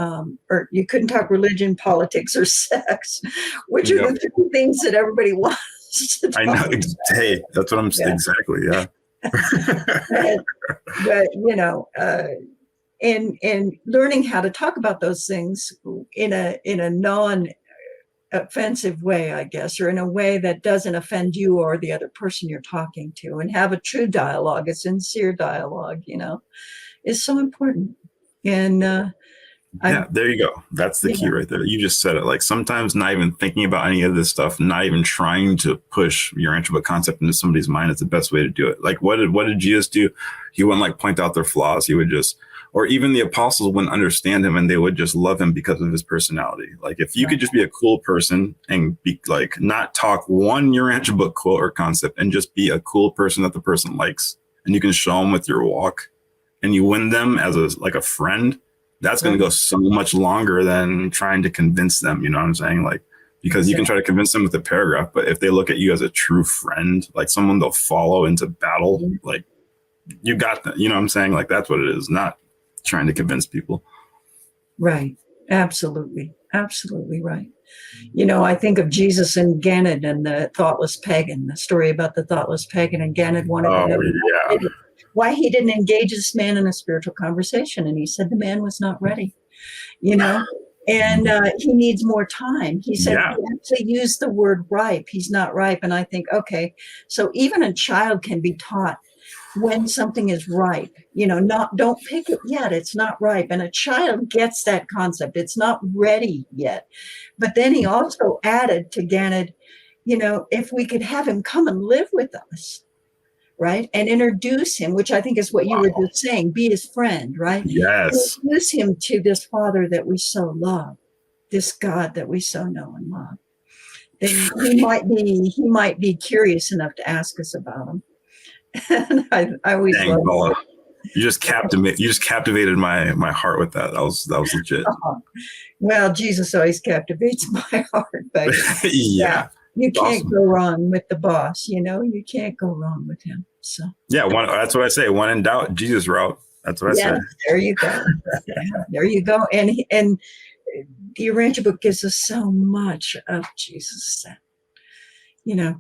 Speaker 1: you couldn't talk religion, politics, or sex, which are the three things that everybody wants to talk about.
Speaker 2: Hey, that's what I'm saying. Exactly. Yeah.
Speaker 1: but and learning how to talk about those things in a non-offensive way, I guess, or in a way that doesn't offend you or the other person you're talking to, and have a true dialogue, a sincere dialogue, is so important. And
Speaker 2: there you go. That's the key right there. You just said it. Like, sometimes not even thinking about any of this stuff, not even trying to push your Urantia concept into somebody's mind is the best way to do it. Like, what did Jesus do? He wouldn't like point out their flaws. He would just, or even the apostles wouldn't understand him and they would just love him because of his personality. Like, if you could just be a cool person and be like, not talk one Urantia book quote or concept and just be a cool person that the person likes, and you can show them with your walk and you win them as a friend, that's going to go so much longer than trying to convince them. You know what I'm saying? Like, because you can try to convince them with a paragraph, but if they look at you as a true friend, like someone they'll follow into battle, like, you got them. You know what I'm saying? Like, that's what it is, not trying to convince people.
Speaker 1: Right. Absolutely. Absolutely right. I think of Jesus and Ganid and the thoughtless pagan, the story about the thoughtless pagan, and Ganid wanted to know why he didn't engage this man in a spiritual conversation. And he said the man was not ready, and he needs more time. He said, he actually used the word ripe. He's not ripe. And I think, okay, so even a child can be taught when something is ripe, don't pick it yet. It's not ripe. And a child gets that concept. It's not ready yet. But then he also added to Ganid, if we could have him come and live with us, right? And introduce him, which I think is what you were just saying, be his friend, right?
Speaker 2: Yes.
Speaker 1: Introduce him to this Father that we so love, this God that we so know and love. Then he might be curious enough to ask us about him. And I always love
Speaker 2: Paula. You just captivated my heart with that. That was legit.
Speaker 1: Well, Jesus always captivates my heart, but
Speaker 2: yeah.
Speaker 1: You can't go wrong with the boss, you can't go wrong with him. So
Speaker 2: Yeah, that's what I say. When in doubt, Jesus route. That's what I say.
Speaker 1: there you go. There you go. And the Urantia book gives us so much of Jesus.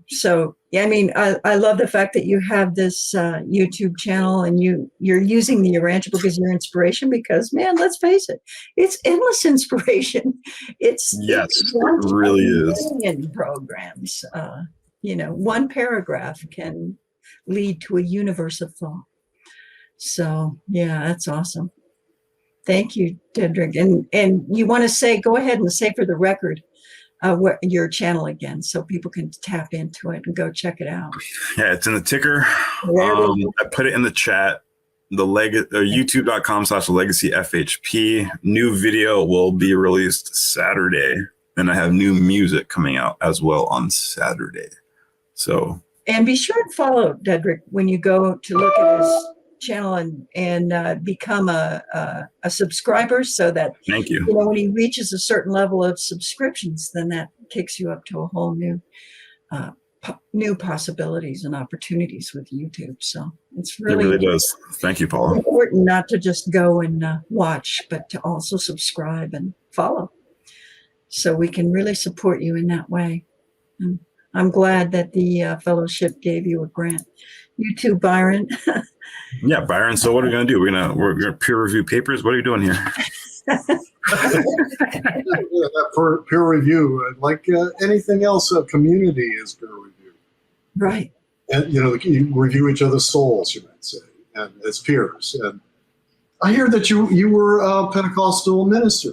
Speaker 1: So yeah, I mean, I love the fact that you have this YouTube channel and you're using the Urantia book as your inspiration because, man, let's face it, it's endless inspiration. It's
Speaker 2: It really is.
Speaker 1: million programs. One paragraph can lead to a universe of thought. So yeah, that's awesome. Thank you, Deadrick. And you want to go ahead and say for the record your channel again so people can tap into it and go check it out.
Speaker 2: Yeah, it's in the ticker. I put it in the chat. YouTube.com/legacyfhp. New video will be released Saturday. And I have new music coming out as well on Saturday. So. And
Speaker 1: be sure to follow Deadrick when you go to look at his channel and become a subscriber so that
Speaker 2: thank you.
Speaker 1: When he reaches a certain level of subscriptions, then that kicks you up to a whole new possibilities and opportunities with YouTube. So it really
Speaker 2: does. Thank you, Paula.
Speaker 1: Important not to just go and watch, but to also subscribe and follow, so we can really support you in that way. And I'm glad that the fellowship gave you a grant. You too, Byron.
Speaker 2: Yeah, Byron. So what are we going to do? We're gonna peer review papers. What are you doing here?
Speaker 3: For peer review, like anything else, a community is peer review.
Speaker 1: Right.
Speaker 3: And you review each other's souls, you might say, and as peers. And I hear that you were a Pentecostal minister.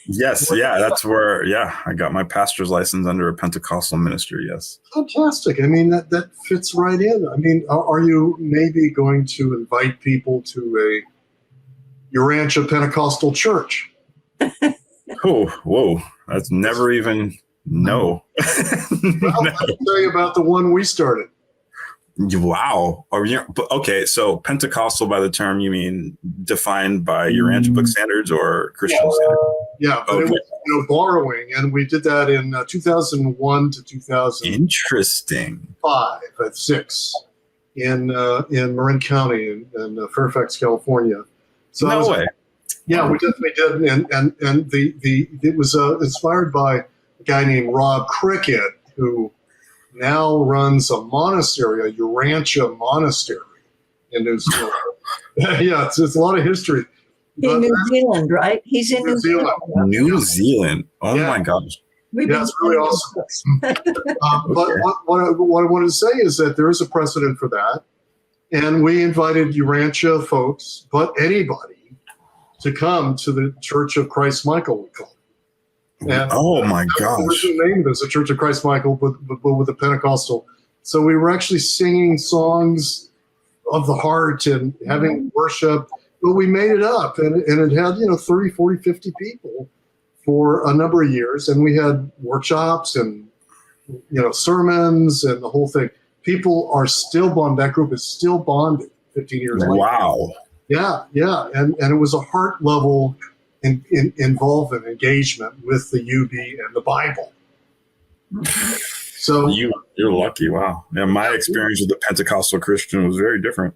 Speaker 2: Yes, yeah, that's where, I got my pastor's license under a Pentecostal ministry, yes.
Speaker 3: Fantastic. I mean, that fits right in. I mean, are you maybe going to invite people to a Urantia Pentecostal church?
Speaker 2: Oh, whoa, that's never even, no.
Speaker 3: Well, I'll tell you about the one we started.
Speaker 2: Wow. Okay, so Pentecostal by the term, you mean defined by Urantia book standards or Christian standards?
Speaker 3: Yeah, but it was borrowing, and we did that in 2001 to 2005.
Speaker 2: Interesting.
Speaker 3: 6 in Marin County in Fairfax, California. So
Speaker 2: no way.
Speaker 3: Yeah, we definitely did, and it was inspired by a guy named Rob Cricket, who now runs a monastery, a Urantia monastery in New Zealand. Yeah, it's a lot of history.
Speaker 1: In New Zealand, right? He's in New Zealand.
Speaker 2: New Zealand. Oh my gosh.
Speaker 3: It's really awesome. But what I wanted to say is that there is a precedent for that. And we invited Urantia folks, but anybody, to come to the Church of Christ Michael, we call it. And
Speaker 2: oh my gosh.
Speaker 3: The original name is the Church of Christ Michael, but with a Pentecostal. So we were actually singing songs of the heart and having worship. But we made it up, and it had 30, 40, 50 people for a number of years, and we had workshops and sermons and the whole thing. People are still bonded. That group is still bonded 15 years later.
Speaker 2: Wow.
Speaker 3: Yeah, and it was a heart level involvement, engagement with the UB and the Bible. So
Speaker 2: you're lucky. Wow. Yeah, my experience with the Pentecostal Christian was very different.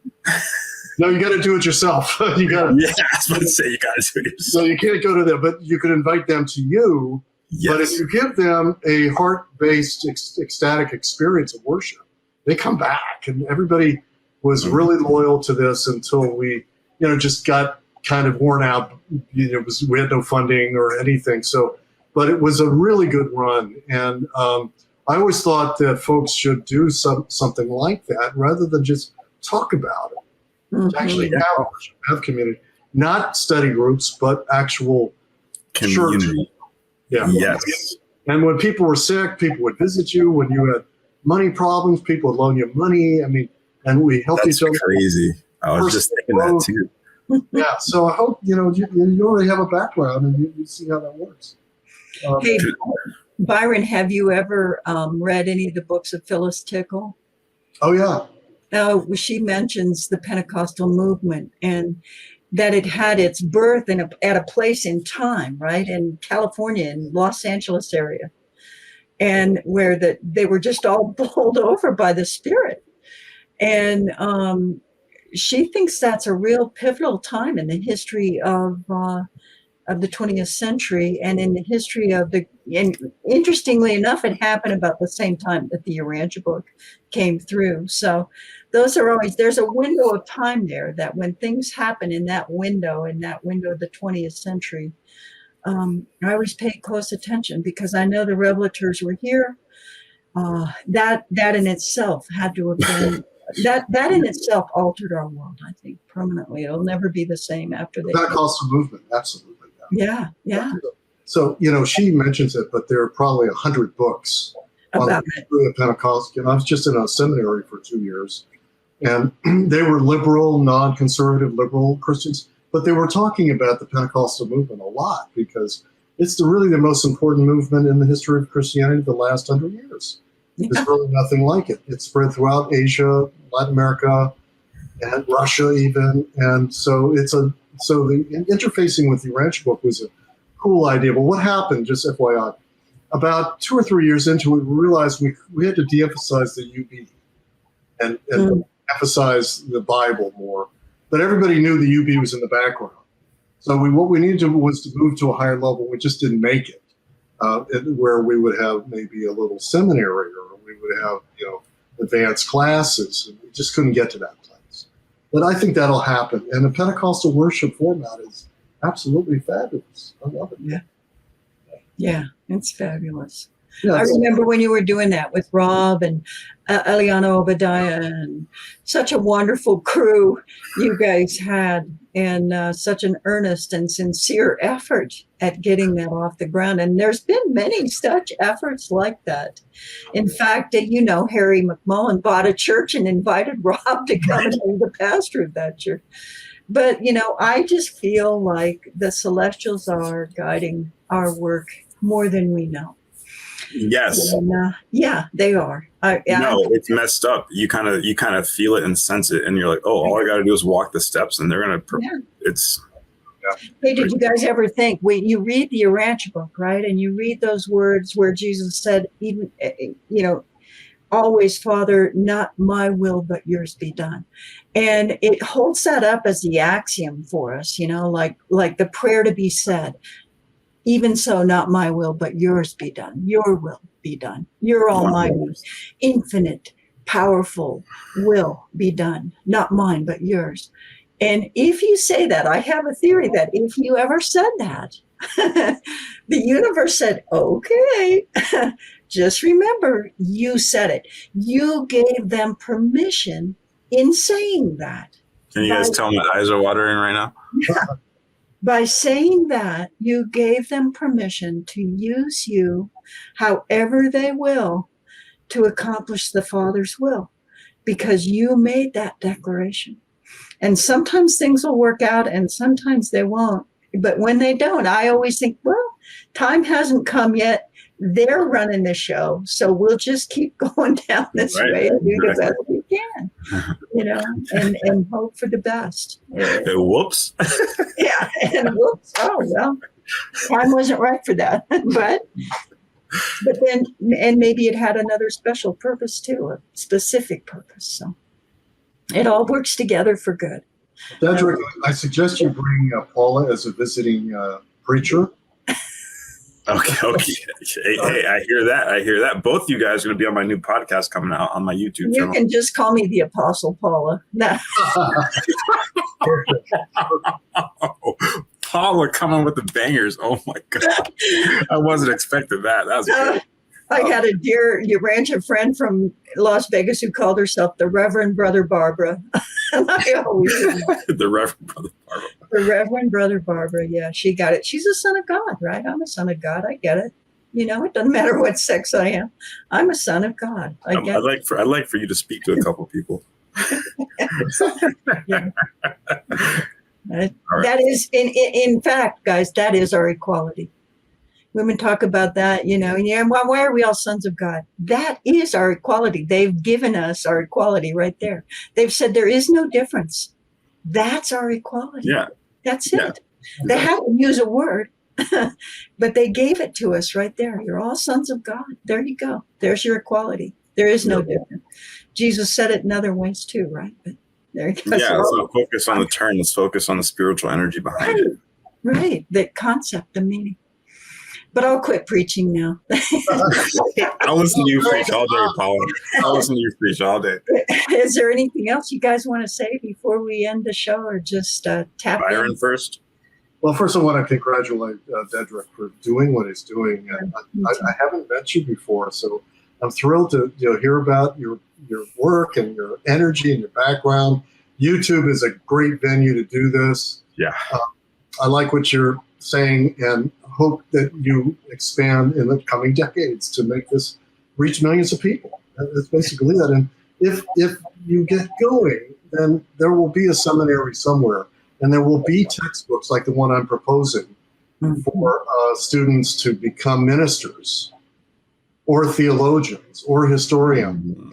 Speaker 3: No, you got to do it yourself. You got.
Speaker 2: Yeah, I was about to say you got to do it yourself.
Speaker 3: So you can't go to them, but you can invite them to you. Yes. But if you give them a heart-based, ecstatic experience of worship, they come back, and everybody was really loyal to this until we, just got kind of worn out. We had no funding or anything. So, but it was a really good run, and I always thought that folks should do something like that rather than just talk about it. To actually have community, not study groups, but actual community. Church. Yeah.
Speaker 2: Yes.
Speaker 3: And when people were sick, people would visit you. When you had money problems, people would loan you money. I mean, and we helped each other.
Speaker 2: Crazy. I was just thinking that too.
Speaker 3: Yeah. So I hope you already have a background and you see how that works.
Speaker 1: Hey, Byron, have you ever read any of the books of Phyllis Tickle?
Speaker 3: Oh yeah.
Speaker 1: She mentions the Pentecostal movement and that it had its birth at a place in time, right, in California, in Los Angeles area, and where they were just all bowled over by the Spirit. And she thinks that's a real pivotal time in the history of the 20th century and in the history of and interestingly enough, it happened about the same time that the Urantia book came through. So those are always, there's a window of time there that when things happen in that window of the 20th century, I always pay close attention because I know the revelators were here. That in itself had to have been, that in itself altered our world, I think, permanently. It'll never be the same after
Speaker 3: The Pentecostal movement, absolutely.
Speaker 1: Yeah.
Speaker 3: So, she mentions it, but there are probably 100 books on the history of Pentecost. And I was just in a seminary for 2 years, and they were liberal, non-conservative, liberal Christians, but they were talking about the Pentecostal movement a lot because it's really the most important movement in the history of Christianity the last 100 years. Yeah. There's really nothing like it. It's spread throughout Asia, Latin America, and Russia even. And so so the interfacing with the Urantia book was a cool idea. But what happened, just FYI, about 2 or 3 years into it, we realized we had to de-emphasize the UB and emphasize the Bible more. But everybody knew the UB was in the background. So what we needed was to move to a higher level. We just didn't make it, where we would have maybe a little seminary or we would have, advanced classes. And we just couldn't get to that place. But I think that'll happen. And the Pentecostal worship format is absolutely fabulous. I love it.
Speaker 1: Yeah, it's fabulous. Yeah, I remember when you were doing that with Rob and Eliana Obadiah, and such a wonderful crew you guys had, and such an earnest and sincere effort at getting that off the ground. And there's been many such efforts like that. In fact, Harry McMullen bought a church and invited Rob to come and be the pastor of that church. But, I just feel like the celestials are guiding our work more than we know.
Speaker 2: Yes.
Speaker 1: And, they are.
Speaker 2: It's messed up. You kind of feel it and sense it, and you're like, oh, all I got to do is walk the steps, and they're gonna. It's. Yeah.
Speaker 1: Hey, did you guys ever think you read the Urantia book, right? And you read those words where Jesus said, even always, Father, not my will but yours be done, and it holds that up as the axiom for us. Like the prayer to be said. Even so, not my will, but yours be done. Your will be done. Your almighty, infinite, powerful will be done. Not mine, but yours. And if you say that, I have a theory that if you ever said that, the universe said, okay, just remember, you said it. You gave them permission in saying that.
Speaker 2: Can you guys tell my eyes are watering right now?
Speaker 1: Yeah. By saying that, you gave them permission to use you however they will to accomplish the Father's will, because you made that declaration. And sometimes things will work out and sometimes they won't. But when they don't, I always think, well, time hasn't come yet. They're running the show. So we'll just keep going down this way and do the best we can, and hope for the best.
Speaker 2: Whoops.
Speaker 1: Yeah, and whoops. Oh, well, time wasn't right for that. But then, and maybe it had another special purpose too, a specific purpose. So it all works together for good.
Speaker 3: Deadrick, I suggest you bring Paula as a visiting preacher.
Speaker 2: Okay. Hey, I hear that. Both you guys are going to be on my new podcast coming out on my YouTube channel.
Speaker 1: You can just call me the Apostle Paula. No.
Speaker 2: Paula coming with the bangers. Oh my God. I wasn't expecting that. That was great.
Speaker 1: I had a dear Urantia friend from Las Vegas who called herself the Reverend Brother Barbara.
Speaker 2: The Reverend Brother Barbara.
Speaker 1: The Reverend Brother Barbara. Yeah, she got it. She's a son of God, right? I'm a son of God. I get it. It doesn't matter what sex I am. I'm a son of God. I'd
Speaker 2: like for you to speak to a couple people.
Speaker 1: Yeah. That is, in fact, guys, that is our equality. Women talk about that, why are we all sons of God? That is our equality. They've given us our equality right there. They've said there is no difference. That's our equality.
Speaker 2: Yeah.
Speaker 1: That's it. Yeah. They have to use a word, but they gave it to us right there. You're all sons of God. There you go. There's your equality. There is no difference. Jesus said it in other ways too, right? But there you go.
Speaker 2: Yeah, let's not focus on the term. Let's focus on the spiritual energy behind it.
Speaker 1: Right. The concept, the meaning. But I'll quit preaching now.
Speaker 2: I'll listen to you preach all day, Paula. I'll listen to you preach all day.
Speaker 1: Is there anything else you guys want to say before we end the show, or just tap
Speaker 2: Byron
Speaker 1: in?
Speaker 2: first?
Speaker 3: Well, first I want to congratulate Deadrick for doing what he's doing. I haven't met you before, so I'm thrilled to hear about your work and your energy and your background. YouTube is a great venue to do this.
Speaker 2: Yeah.
Speaker 3: I like what you're saying and hope that you expand in the coming decades to make this reach millions of people. That's basically that. And if you get going, then there will be a seminary somewhere, and there will be textbooks like the one I'm proposing for students to become ministers or theologians or historians,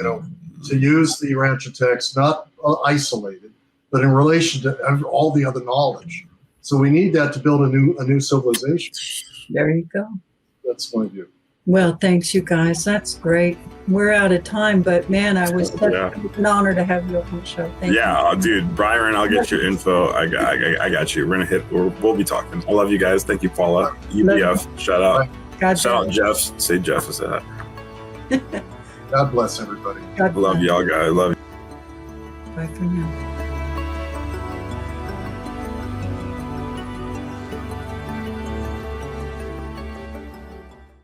Speaker 3: to use the Urantia text, not isolated, but in relation to all the other knowledge. So we need that to build a new civilization.
Speaker 1: There you go.
Speaker 3: That's my view.
Speaker 1: Well, thanks, you guys. That's great. We're out of time, but man, it was an honor to have you on the show. Thank you.
Speaker 2: Dude, Byron, I'll get your info. I got you. We're gonna hit. We'll be talking. I love you guys. Thank you, Paula. UBF. Shout out. Shout out, Jeff. Say Jeff is that.
Speaker 3: God bless everybody.
Speaker 1: God bless.
Speaker 2: Love y'all, guys. Love you.
Speaker 1: Bye for now.